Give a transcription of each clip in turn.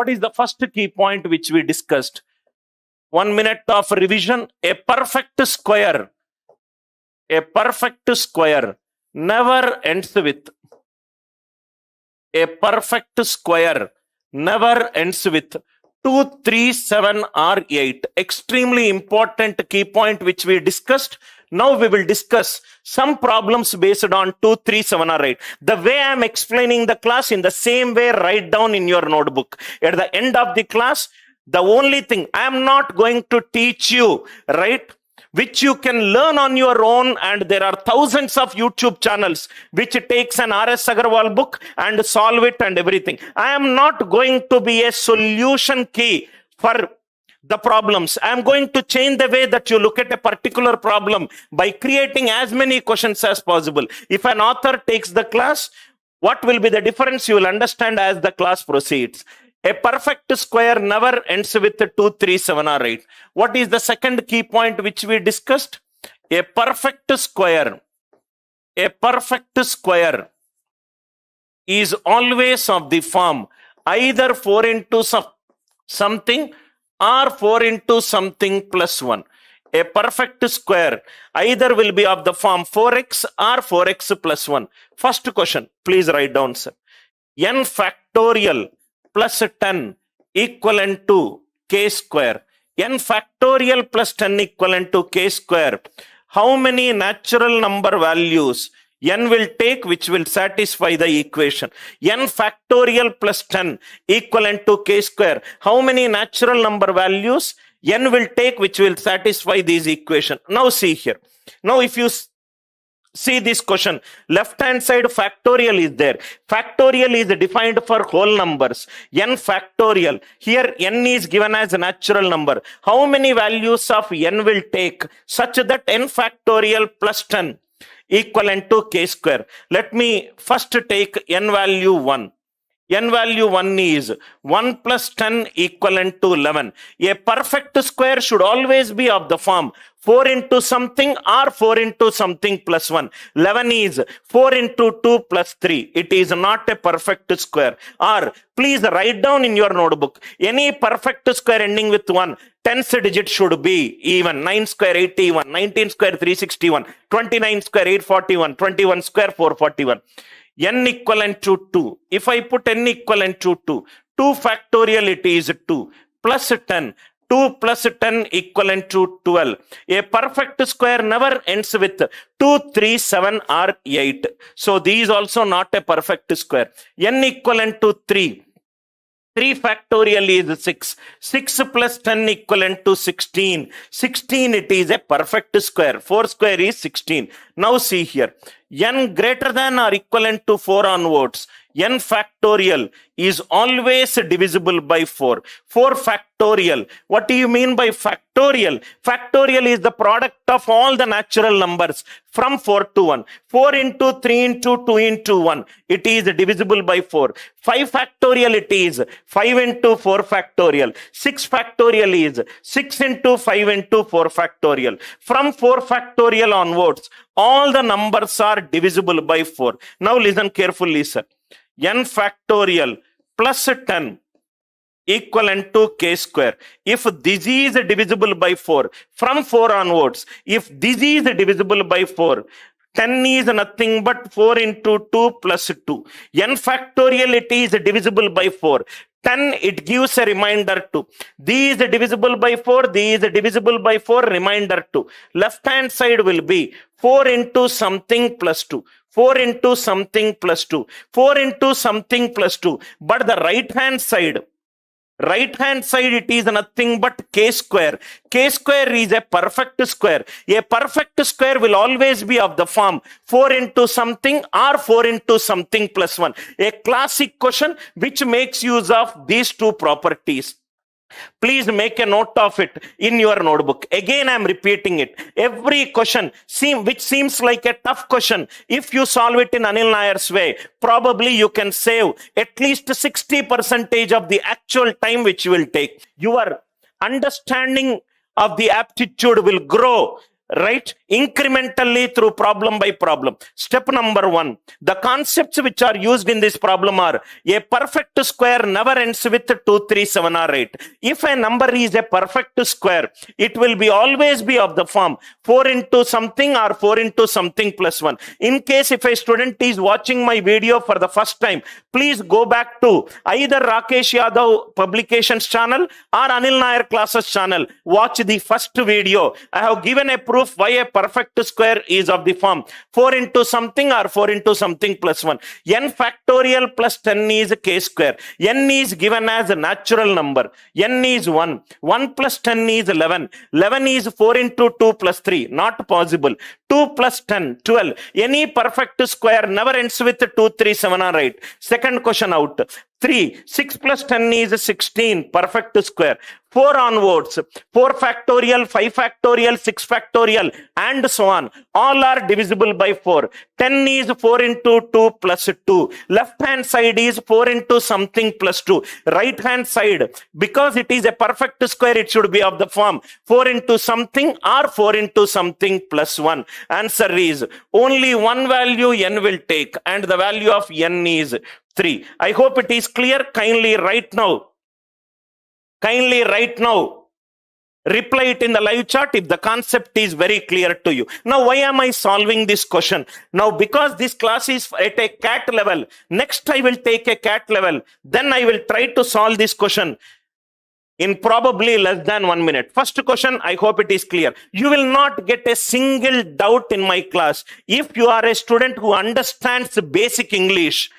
What is the first key point which we discussed? 1 minute of revision. A perfect square never ends with. A perfect square never ends with 2, 3, 7 or 8. Extremely important key point which we discussed. Now we will discuss some problems based on 2, 3, 7 or 8. The way I am explaining the class, in the same way write down in your notebook. At the end of the class, the only thing I am not going to teach you, right, which you can learn on your own, and there are thousands of YouTube channels which takes an R.S. Agarwal book and solve it and everything. I am not going to be a solution key for the problems. I am going to change the way that you look at a particular problem by creating as many questions as possible. If an author takes the class, what will be the difference? You will understand as the class proceeds. A perfect square never ends with 2, 3, 7 or 8. What is the second key point which we discussed? A perfect square is always of the form either 4 into something or 4 into something plus 1. A perfect square either will be of the form 4x or 4x plus 1. First question, please write down, sir. N factorial plus 10 equivalent to k square. N factorial plus 10 equivalent to k square. How many natural number values n will take which will satisfy the equation? N factorial plus 10 equivalent to k square. How many natural number values n will take which will satisfy this equation? Now see here. Now if you see this question, left hand side factorial is there. Factorial is defined for whole numbers. N factorial. Here n is given as a natural number. How many values of n will take such that n factorial plus 10 equivalent to k square? Let me first take n value 1. N value 1 is 1 plus 10 equivalent to 11. A perfect square should always be of the form 4 into something or 4 into something plus 1. 11 is 4 into 2 plus 3. It is not a perfect square. Or please write down in your notebook, any perfect square ending with 1, 10th digit should be even. 9 square 81, 19 square 361, 29 square 841, 21 square 441. N equivalent to 2. If I put n equivalent to 2, 2 factorial it is 2 plus 10. 2 plus 10 equivalent to 12. A perfect square never ends with 2, 3, 7 or 8. So these also not a perfect square. N equivalent to 3. 3 factorial is 6. 6 plus 10 equivalent to 16. 16 it is a perfect square. 4 square is 16. Now see here. N greater than or equivalent to 4 onwards. N factorial is always divisible by 4. 4 factorial. What do you mean by factorial? Factorial is the product of all the natural numbers from 4 to 1. 4 into 3 into 2 into 1. It is divisible by 4. 5 factorial it is 5 into 4 factorial. 6 factorial is 6 into 5 into 4 factorial. From 4 factorial onwards, all the numbers are divisible by 4. Now listen carefully, sir. N factorial plus 10 equivalent to k square. If this is divisible by 4, from 4 onwards, if this is divisible by 4, 10 is nothing but 4 into 2 plus 2. N factorial it is divisible by 4. 10 it gives a remainder 2. These divisible by 4, these divisible by 4, remainder 2. Left hand side will be 4 into something plus 2. 4 into something plus 2. 4 into something plus 2. But the right hand side it is nothing but k square. K square is a perfect square. A perfect square will always be of the form 4 into something or 4 into something plus 1. A classic question which makes use of these two properties. Please make a note of it in your notebook. Again, I am repeating it. Every question which seems like a tough question, if you solve it in Anil Nair's way, probably you can save at least 60% of the actual time which you will take. Your understanding of the aptitude will grow right? Incrementally through problem by problem. Step number 1. The concepts which are used in this problem are: a perfect square never ends with 2, 3, 7 or 8. If a number is a perfect square, it will be always be of the form 4 into something or 4 into something plus 1. In case if a student is watching my video for the first time, please go back to either Rakesh Yadav Publications channel or Anil Nair Classes channel. Watch the first video. I have given a proof why a perfect square is of the form 4 into something or 4 into something plus 1. N factorial plus 10 is k square. N is given as a natural number. N is 1. 1 plus 10 is 11. 11 is 4 into 2 plus 3. Not possible. 2 plus 10, 12. Any perfect square never ends with 2, 3, 7 or 8. Second question out. 3. 6 plus 10 is 16. Perfect square. 4 onwards. 4 factorial, 5 factorial, 6 factorial, and so on. All are divisible by 4. 10 is 4 into 2 plus 2. Left hand side is 4 into something plus 2. Right hand side, because it is a perfect square, it should be of the form 4 into something or 4 into something plus 1. Answer is only one value n will take, and the value of n is 3. I hope it is clear. Kindly right now reply it in the live chat if the concept is very clear to you. Now, why am I solving this question? Now, because this class is at a CAT level, next I will take a CAT level, then I will try to solve this question in probably less than 1 minute. First question, I hope it is clear. You will not get a single doubt in my class if you are a student who understands basic English.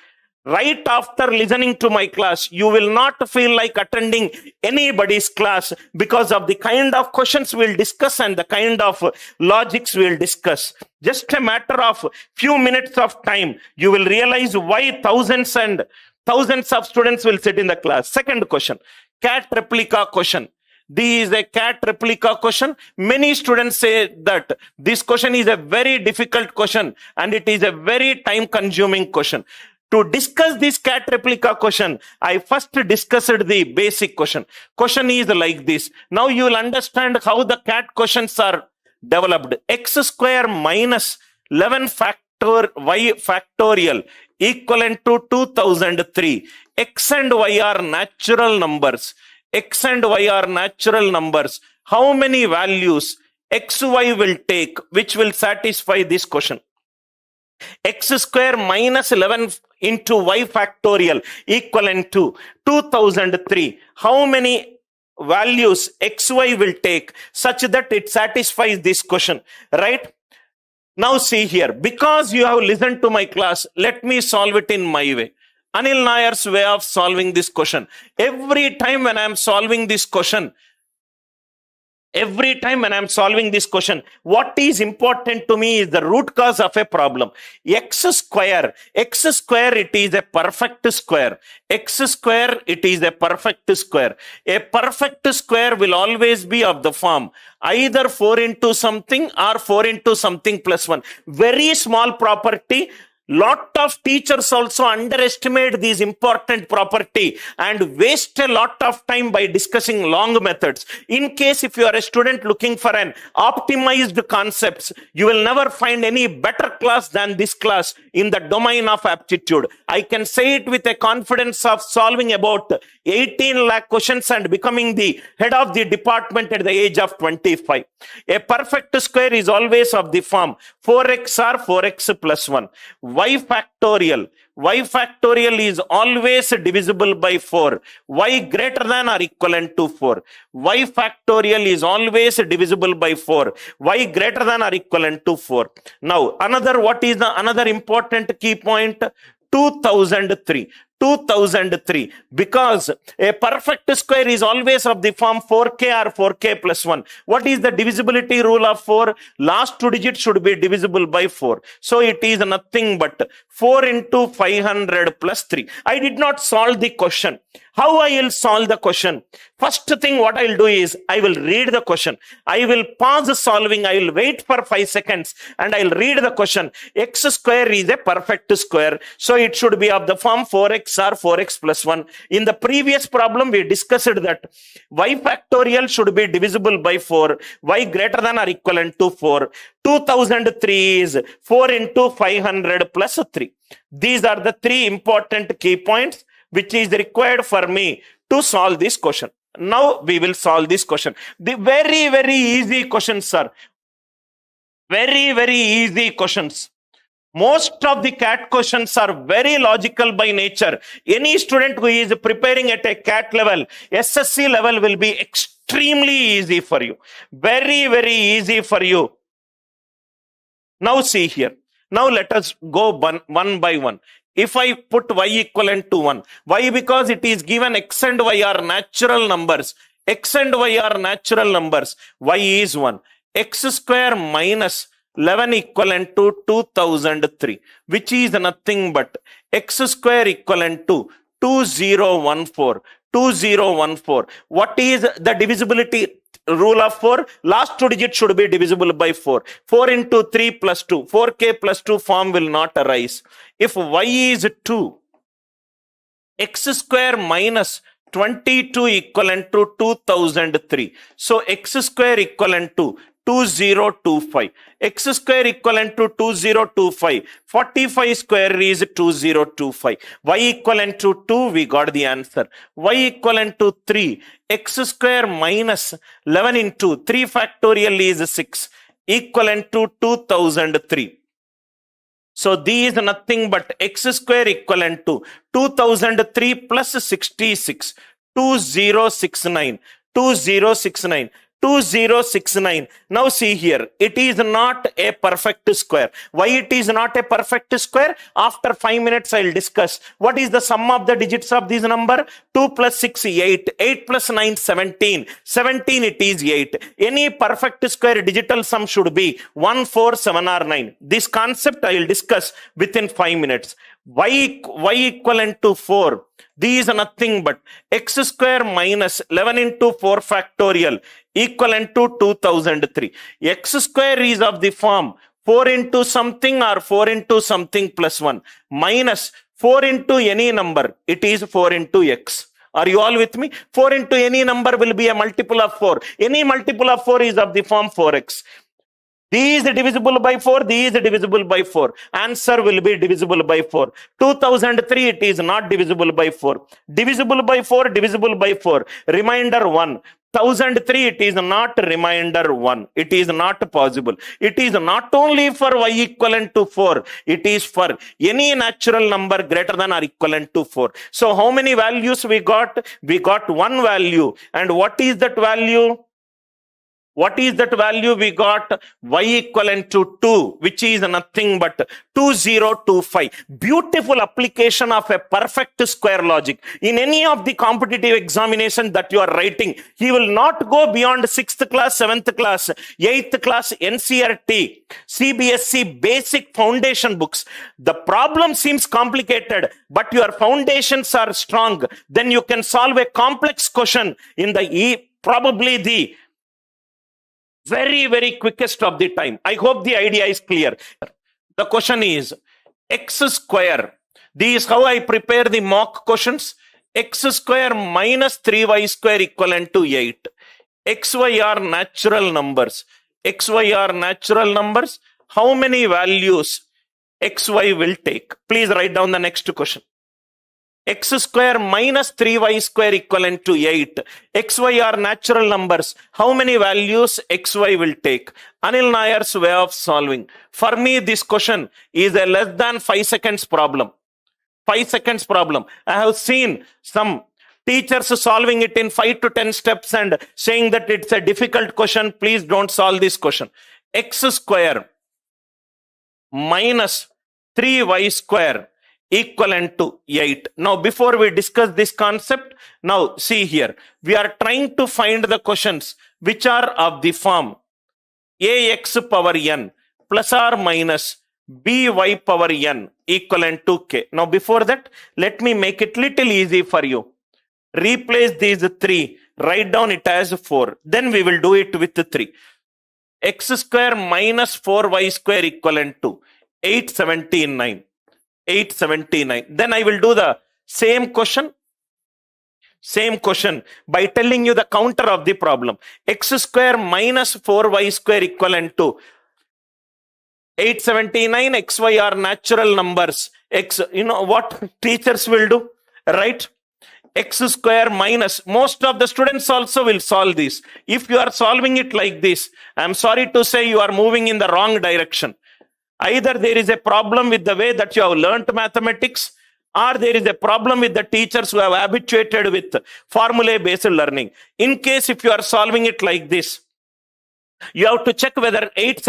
Right after listening to my class, you will not feel like attending anybody's class because of the kind of questions we'll discuss and the kind of logics we'll discuss. Just a matter of few minutes of time, you will realize why thousands and thousands of students will sit in the class. Second question, CAT replica question. This is a CAT replica question. Many students say that this question is a very difficult question and it is a very time-consuming question. To discuss this CAT replica question, I first discussed the basic question. Question is like this. Now you will understand how the CAT questions are developed. X square minus 11 factor y factorial equivalent to 2003. X and y are natural numbers. X and y are natural numbers. How many values xy will take which will satisfy this question? X square minus 11 into y factorial equivalent to 2003. How many values xy will take such that it satisfies this question, right? Now see here, because you have listened to my class, let me solve it in my way. Anil Nair's way of solving this question. Every time when I am solving this question, what is important to me is the root cause of a problem. X square, it is a perfect square. X square, it is a perfect square. A perfect square will always be of the form either 4 into something or 4 into something plus 1. Very small property. Lot of teachers also underestimate this important property and waste a lot of time by discussing long methods. In case if you are a student looking for an optimized concepts, you will never find any better class than this class in the domain of aptitude. I can say it with a confidence of solving about 18 lakh questions and becoming the head of the department at the age of 25. A perfect square is always of the form 4x or 4x plus 1. Y factorial is always divisible by 4. Y greater than or equivalent to 4. Y factorial is always divisible by 4. Y greater than or equivalent to 4. Now, what is the another important key point? 2003. Because a perfect square is always of the form 4k or 4k plus 1. What is the divisibility rule of 4? Last 2 digits should be divisible by 4. So it is nothing but 4 into 500 plus 3. I did not solve the question. How I will solve the question? First thing what I will do is I will read the question. I will pause solving. I will wait for 5 seconds and I will read the question. X square is a perfect square. So it should be of the form 4x x or 4x plus 1. In the previous problem, we discussed that y factorial should be divisible by 4, y greater than or equivalent to 4. 2003 is 4 into 500 plus 3. These are the three important key points which is required for me to solve this question. Now we will solve this question. The very, very easy questions, sir. Very, very easy questions. Most of the CAT questions are very logical by nature. Any student who is preparing at a CAT level, SSC level will be extremely easy for you. Very, very easy for you. Now see here. Now let us go one by one. If I put y equivalent to 1, why? Because it is given x and y are natural numbers. X and y are natural numbers. Y is 1. X square minus 11 equivalent to 2003, which is nothing but x square equivalent to 2014. 2014. What is the divisibility rule of 4? Last two digits should be divisible by 4. 4 into 3 plus 2. 4k plus 2 form will not arise. If y is 2, x square minus 22 equivalent to 2003. So x square equivalent to 2025. X square equivalent to 2025. 45 square is 2025. Y equivalent to 2, we got the answer. Y equivalent to 3. X square minus 11 into 3 factorial is 6. Equivalent to 2003. So these is nothing but x square equivalent to 2003 plus 66. 2069. 2069. 2069. Now see here, it is not a perfect square. Why it is not a perfect square? After 5 minutes I will discuss. What is the sum of the digits of this number? 2 plus 6, 8. 8 plus 9, 17. 17 it is 8. Any perfect square digital sum should be 1, 4, 7 or 9. This concept I will discuss within 5 minutes. Y equivalent to 4. These are nothing but x square minus 11 into 4 factorial equivalent to 2003. X square is of the form 4 into something or 4 into something plus 1 minus 4 into any number. It is 4 into x. Are you all with me? 4 into any number will be a multiple of 4. Any multiple of 4 is of the form 4x. These divisible by 4, these divisible by 4. Answer will be divisible by 4. 2003, it is not divisible by 4. Divisible by 4, divisible by 4. Remainder 1. 1003, it is not remainder 1. It is not possible. It is not only for y equivalent to 4. It is for any natural number greater than or equivalent to 4. So how many values we got? We got one value. And what is that value? What is that value? We got y equivalent to 2, which is nothing but 2025. Beautiful application of a perfect square logic. In any of the competitive examination that you are writing, he will not go beyond 6th class, 7th class, 8th class, NCRT, CBSE basic foundation books. The problem seems complicated, but your foundations are strong. Then you can solve a complex question in the probably the very, very quickest of the time. I hope the idea is clear. The question is x square. This is how I prepare the mock questions. X square minus 3y square equivalent to 8. XY are natural numbers. XY are natural numbers. How many values XY will take? Please write down the next question. X square minus 3y square equivalent to 8. XY are natural numbers. How many values XY will take? Anil Nair's way of solving. For me, this question is a less than 5 seconds problem. 5 seconds problem. I have seen some teachers solving it in 5 to 10 steps and saying that it's a difficult question. Please don't solve this question. X square minus 3y square equivalent to 8. Now, before we discuss this concept, now see here, we are trying to find the questions which are of the form ax power n plus or minus by power n equivalent to k. Now, before that, let me make it little easy for you. Replace these 3, write down it as 4. Then we will do it with 3. X square minus 4y square equivalent to 879. 879. Then I will do the Same question by telling you the counter of the problem. X square minus 4y square equivalent to 879. XY are natural numbers. You know what teachers will do, right? X square minus, most of the students also will solve this. If you are solving it like this, I'm sorry to say you are moving in the wrong direction. Either there is a problem with the way that you have learnt mathematics, or there is a problem with the teachers who have habituated with formula-based learning. In case if you are solving it like this, you have to check whether 8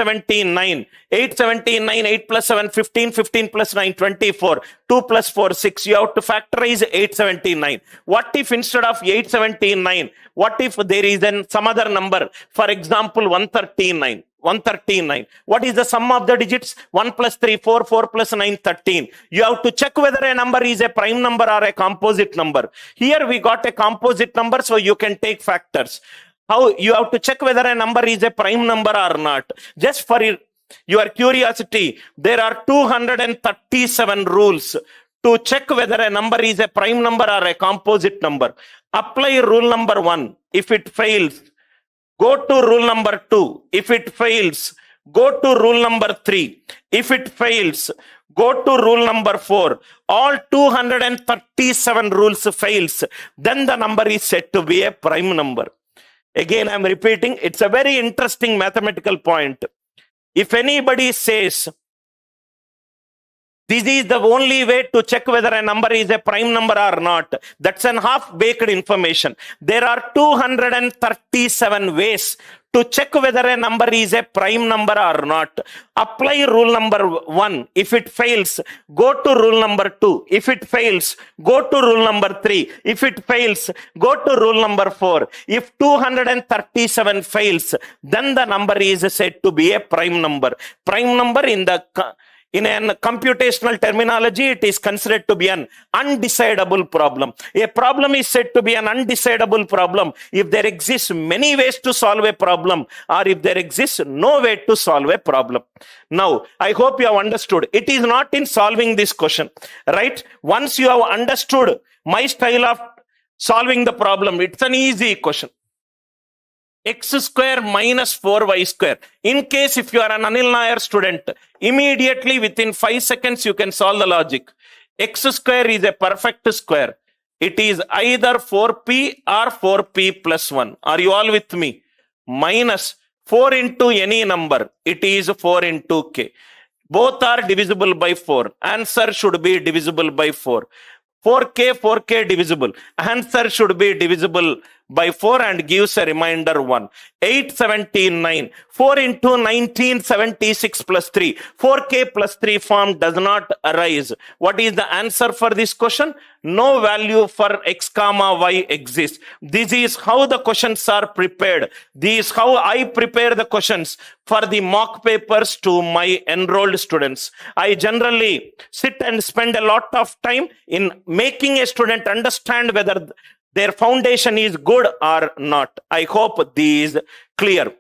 plus 7, 15, 15 plus 9, 24, 2 plus 4, 6. You have to factorize 879. What if instead of 879, what if there is some other number? For example, 139. What is the sum of the digits? 1 plus 3, 4, 4 plus 9, 13. You have to check whether a number is a prime number or a composite number. Here we got a composite number, so you can take factors. How you have to check whether a number is a prime number or not. Just for your curiosity, there are 237 rules to check whether a number is a prime number or a composite number. Apply rule number 1. If it fails, go to rule number 2. If it fails, go to rule number 3. If it fails, go to rule number 4. All 237 rules fails, then the number is said to be a prime number. Again, I'm repeating, it's a very interesting mathematical point. If anybody says, this is the only way to check whether a number is a prime number or not, that's an half-baked information. There are 237 ways to check whether a number is a prime number or not. Apply rule number 1. If it fails, go to rule number 2. If it fails, go to rule number 3. If it fails, go to rule number 4. If 237 fails, then the number is said to be a prime number. Prime number in a computational terminology, it is considered to be an undecidable problem. A problem is said to be an undecidable problem if there exists many ways to solve a problem, or if there exists no way to solve a problem. Now, I hope you have understood. It is not in solving this question, right? Once you have understood my style of solving the problem, it's an easy question. X square minus 4y square. In case if you are an Anil Nair student, immediately within 5 seconds you can solve the logic. X square is a perfect square. It is either 4p or 4p plus 1. Are you all with me? Minus 4 into any number. It is 4 into k. Both are divisible by 4. Answer should be divisible by 4. 4k divisible. Answer should be divisible by 4 and gives a remainder 1. 879. 4 into 1976 plus 3. 4k plus 3 form does not arise. What is the answer for this question? No value for x comma y exists. This is how the questions are prepared. This is how I prepare the questions for the mock papers to my enrolled students. I generally sit and spend a lot of time in making a student understand whether their foundation is good or not. I hope this is clear.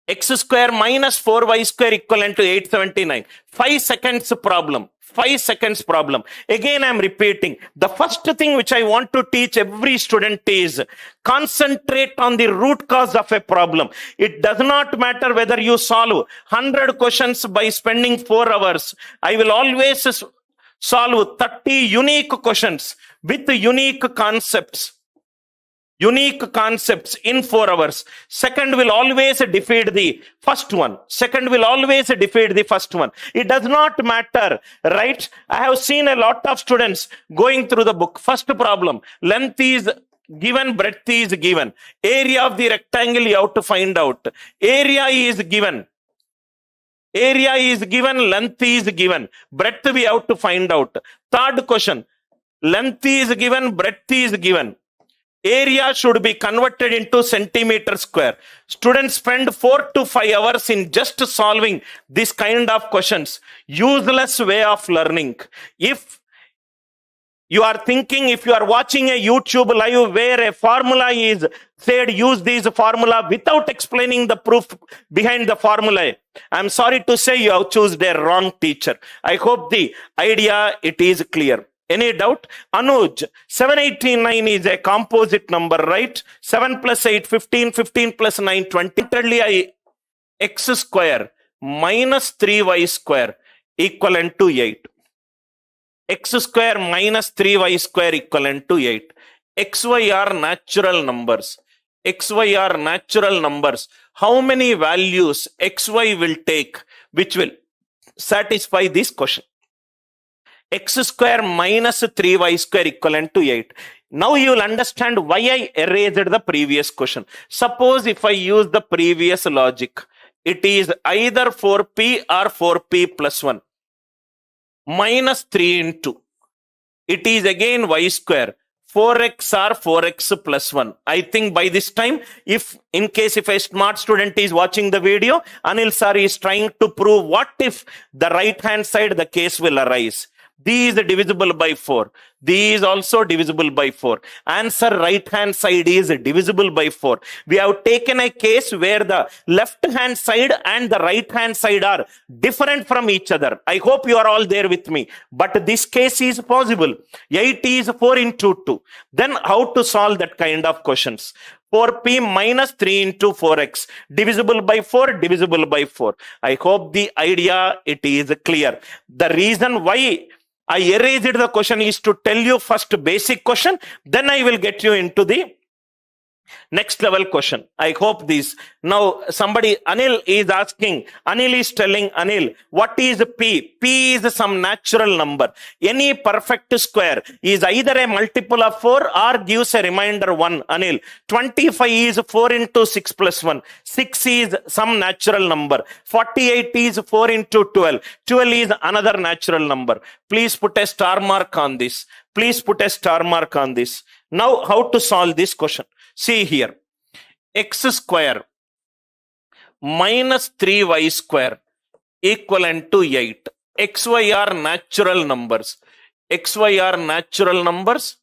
X square minus 4y square equivalent to 879. 5 seconds problem. 5 seconds problem. Again, I'm repeating. The first thing which I want to teach every student is concentrate on the root cause of a problem. It does not matter whether you solve 100 questions by spending 4 hours. I will always solve 30 unique questions with unique concepts. Unique concepts in 4 hours. Second will always defeat the first one. Second will always defeat the first one. It does not matter, right? I have seen a lot of students going through the book. First problem, length is given, breadth is given. Area of the rectangle you have to find out. Area is given. Area is given, length is given. Breadth we have to find out. Third question, length is given, breadth is given. Area should be converted into centimeter square. Students spend 4 to 5 hours in just solving this kind of questions. Useless way of learning. If you are thinking, if you are watching a YouTube live where a formula is said, use this formula without explaining the proof behind the formula, I'm sorry to say you have chosen a wrong teacher. I hope the idea it is clear. Any doubt? Anuj, 789 is a composite number, right? 7 plus 8, 15, 15 plus 9, 20. Literally, x square minus 3y square equivalent to 8. X square minus 3y square equivalent to 8. XY are natural numbers. XY are natural numbers. How many values XY will take which will satisfy this question? X square minus 3y square equivalent to 8. Now you will understand why I erased the previous question. Suppose if I use the previous logic, it is either 4p or 4p plus 1 minus 3 into. It is again y square. 4x or 4x plus 1. I think by this time, if in case if a smart student is watching the video, Anil sir is trying to prove what if the right hand side the case will arise. These divisible by 4. These also divisible by 4. Answer right hand side is divisible by 4. We have taken a case where the left hand side and the right hand side are different from each other. I hope you are all there with me. But this case is possible. 8 is 4 into 2. Then how to solve that kind of questions? 4p minus 3 into 4x. Divisible by 4, divisible by 4. I hope the idea it is clear. The reason why I erased the question is to tell you first basic question, then I will get you into the next level question. I hope this. Now somebody, Anil is asking, Anil is telling Anil, what is P? P is some natural number. Any perfect square is either a multiple of 4 or gives a remainder 1. Anil, 25 is 4 into 6 plus 1. 6 is some natural number. 48 is 4 into 12. 12 is another natural number. Please put a star mark on this. Please put a star mark on this. Now how to solve this question? See here, x square minus 3y square equivalent to 8. XY are natural numbers. XY are natural numbers.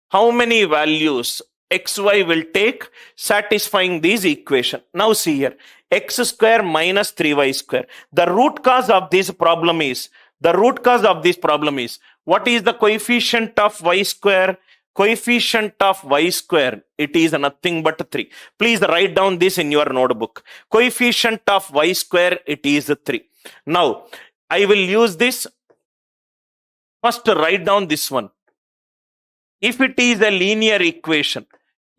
How many values XY will take satisfying this equation? Now see here, x square minus 3y square. The root cause of this problem is, what is the coefficient of y square? Coefficient of y square, it is nothing but 3. Please write down this in your notebook. Coefficient of y square, it is 3. Now, I will use this. First, write down this one. If it is a linear equation,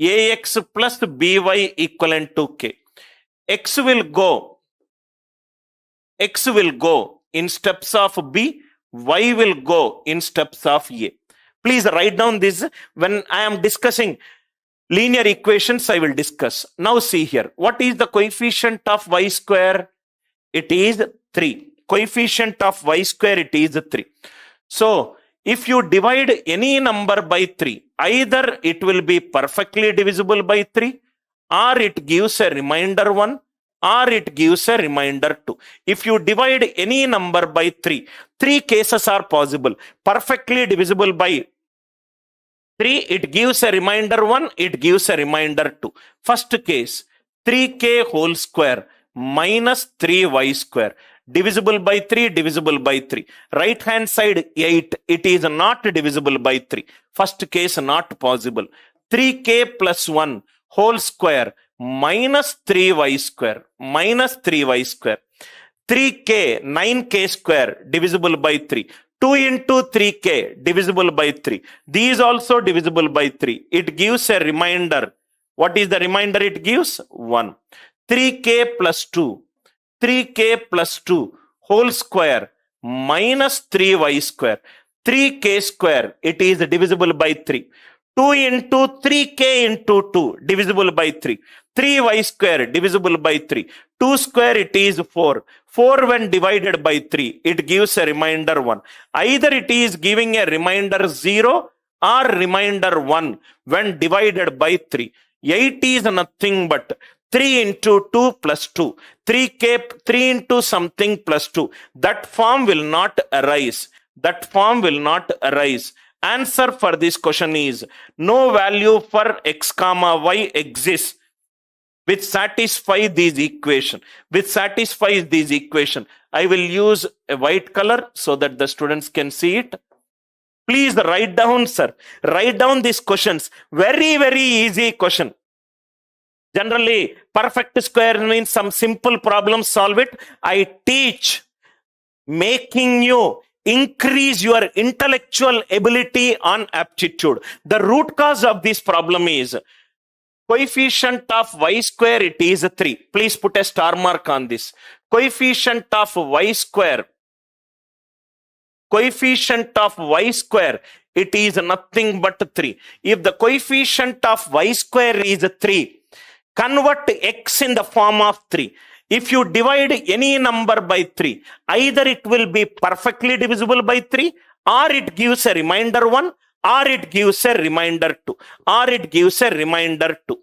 ax plus by equivalent to k, x will go in steps of b, y will go in steps of a. Please write down this. When I am discussing linear equations, I will discuss. Now see here. What is the coefficient of y square? It is 3. Coefficient of y square, it is 3. So, if you divide any number by 3, either it will be perfectly divisible by 3, or it gives a remainder 1, or it gives a remainder 2. If you divide any number by 3, 3 cases are possible. Perfectly divisible by 3, it gives a remainder 1, it gives a remainder 2. First case, 3k whole square minus 3y square. Divisible by 3, divisible by 3. Right hand side 8, it is not divisible by 3. First case not possible. 3k plus 1 whole square minus 3y square. Minus 3y square. 3k, 9k square divisible by 3. 2 into 3k divisible by 3. These also divisible by 3. It gives a remainder. What is the remainder it gives? 1. 3k plus 2. 3k plus 2 whole square minus 3y square. 3k square, it is divisible by 3. 2 into 3k into 2 divisible by 3. 3y square divisible by 3. 2 square, it is 4. 4 when divided by 3, it gives a remainder 1. Either it is giving a remainder 0 or remainder 1 when divided by 3. 8 is nothing but 3 into 2 plus 2. 3 into something plus 2. That form will not arise. That form will not arise. Answer for this question is no value for x comma y exists which satisfy these equation. Which satisfies these equation. I will use a white color so that the students can see it. Please write down, sir. Write down these questions. Very, very easy question. Generally, perfect square means some simple problem, solve it. I teach making you increase your intellectual ability on aptitude. The root cause of this problem is coefficient of y square, it is 3. Please put a star mark on this. Coefficient of y square, it is nothing but 3. If the coefficient of y square is 3, convert x in the form of 3. If you divide any number by 3, either it will be perfectly divisible by 3, or it gives a remainder 1, or it gives a remainder 2, or it gives a remainder 2.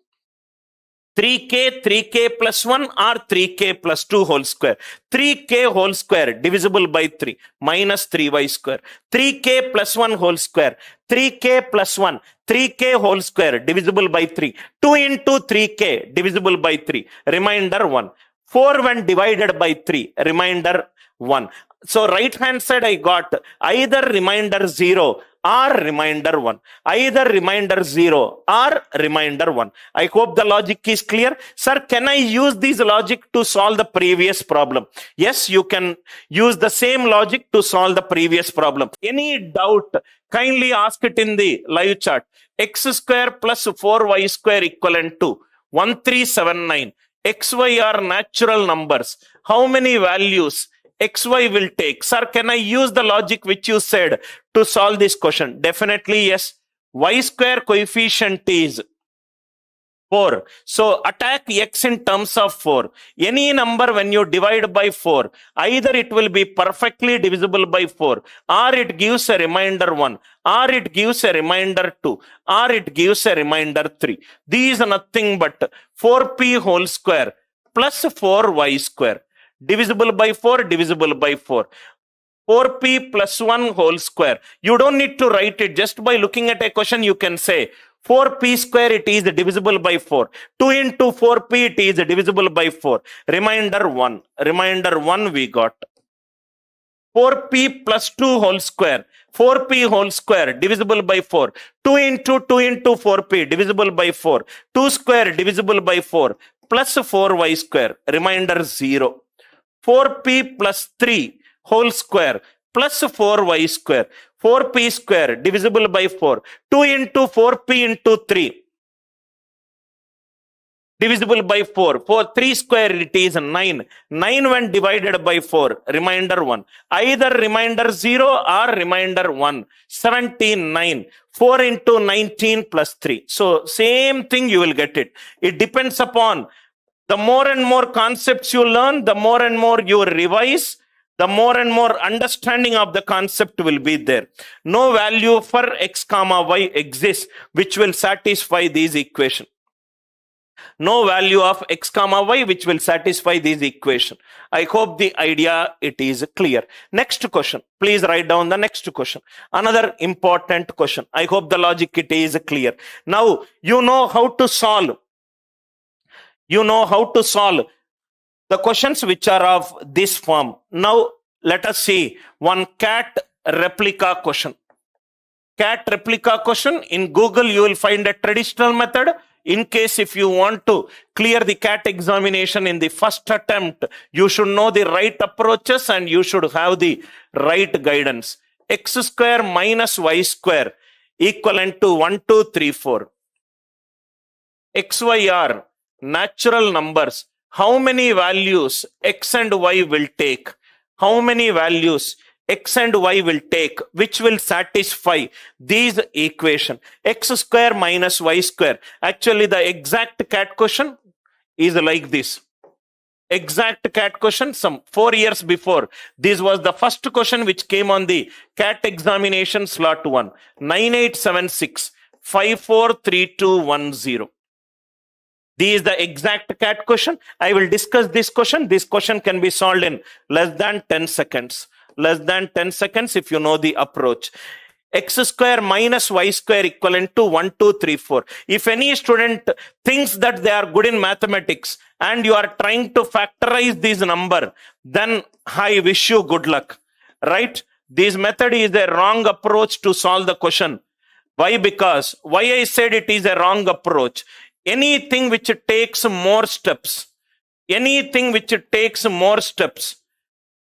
3k plus 1 or 3k plus 2 whole square. 3k whole square divisible by 3 minus 3y square. 3k plus 1 whole square. 3k plus 1. 3k whole square divisible by 3. 2 into 3k divisible by 3. Remainder 1. 4 when divided by 3. Remainder 1. So right hand side I got either remainder 0 or remainder 1. Either remainder 0 or remainder 1. I hope the logic is clear. Sir, can I use this logic to solve the previous problem? Yes, you can use the same logic to solve the previous problem. Any doubt, kindly ask it in the live chat. X square plus 4y square equivalent to 1379. XY are natural numbers. How many values XY will take? Sir, can I use the logic which you said to solve this question? Definitely yes. Y square coefficient is 4. So attack x in terms of 4. Any number when you divide by 4, either it will be perfectly divisible by 4, or it gives a remainder 1, or it gives a remainder 2, or it gives a remainder 3. These are nothing but 4p whole square plus 4y square. Divisible by 4, divisible by 4. 4p plus 1 whole square. You don't need to write it. Just by looking at a question, you can say 4p square, it is divisible by 4. 2 into 4p, it is divisible by 4. Remainder 1. Remainder 1 we got. 4p plus 2 whole square. 4p whole square divisible by 4. 2 into 4p divisible by 4. 2 square divisible by 4 plus 4y square. Remainder 0. 4p plus 3 whole square plus 4y square. 4p square divisible by 4. 2 into 4p into 3 divisible by 4. 3 square, it is 9. 9 when divided by 4. Remainder 1. Either remainder 0 or remainder 1. 17, 9. 4 into 19 plus 3. So same thing you will get it. It depends upon the more and more concepts you learn, the more and more you revise, the more and more understanding of the concept will be there. No value for x comma y exists which will satisfy these equation. No value of x comma y which will satisfy this equation. I hope the idea it is clear. Next question. Please write down the next question. Another important question. I hope the logic it is clear. Now you know how to solve. You know how to solve the questions which are of this form. Now let us see one cat replica question. Cat replica question in Google you will find a traditional method. In case if you want to clear the CAT examination in the first attempt, you should know the right approaches and you should have the right guidance. X square minus y square equivalent to 1, 2, 3, 4. XY are natural numbers. How many values x and y will take? How many values x and y will take which will satisfy these equation? X square minus y square. Actually the exact CAT question is like this. Exact CAT question some 4 years before. This was the first question which came on the CAT examination slot 1. 9876 543210. This is the exact CAT question. I will discuss this question. This question can be solved in less than 10 seconds. Less than 10 seconds if you know the approach. X square minus y square equivalent to 1, 2, 3, 4. If any student thinks that they are good in mathematics and you are trying to factorize this number, then I wish you good luck. Right? this method is a wrong approach to solve the question. Why? Because why I said it is a wrong approach. Anything which takes more steps, anything which takes more steps,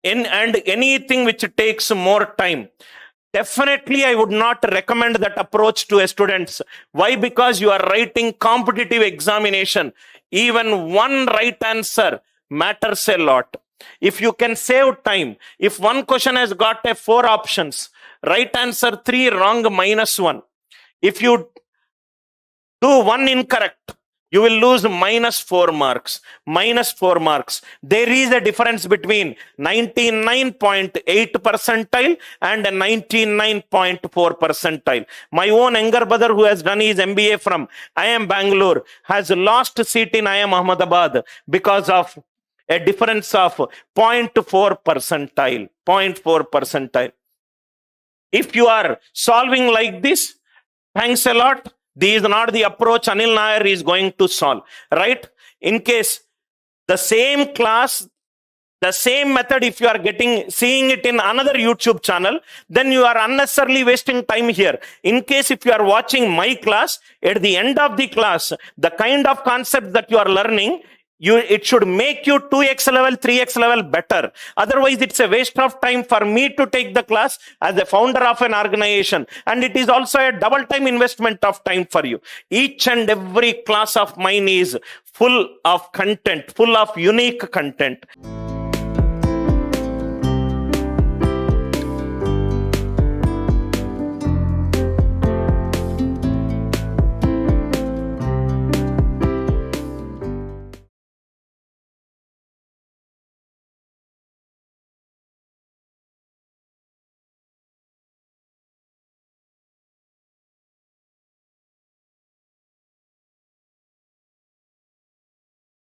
and anything which takes more time, definitely I would not recommend that approach to a students. Why? Because you are writing competitive examination. Even one right answer matters a lot. If you can save time, if one question has got a 4 options, right answer 3, wrong -1. If you do one incorrect, you will lose -4 marks. -4 marks. There is a difference between 99.8 percentile and a 99.4 percentile. My own younger brother who has done his MBA from IIM Bangalore has lost seat in IIM Ahmedabad because of a difference of 0.4 percentile. 0.4 percentile. If you are solving like this, thanks a lot. This is not the approach Anil Nair is going to solve, right? In case the same class, the same method, if you are seeing it in another YouTube channel, then you are unnecessarily wasting time here. In case if you are watching my class, at the end of the class, the kind of concept that you are learning, it should make you 2x level, 3x level better. Otherwise, it's a waste of time for me to take the class as a founder of an organization. And it is also a double time investment of time for you. Each and every class of mine is full of content, full of unique content.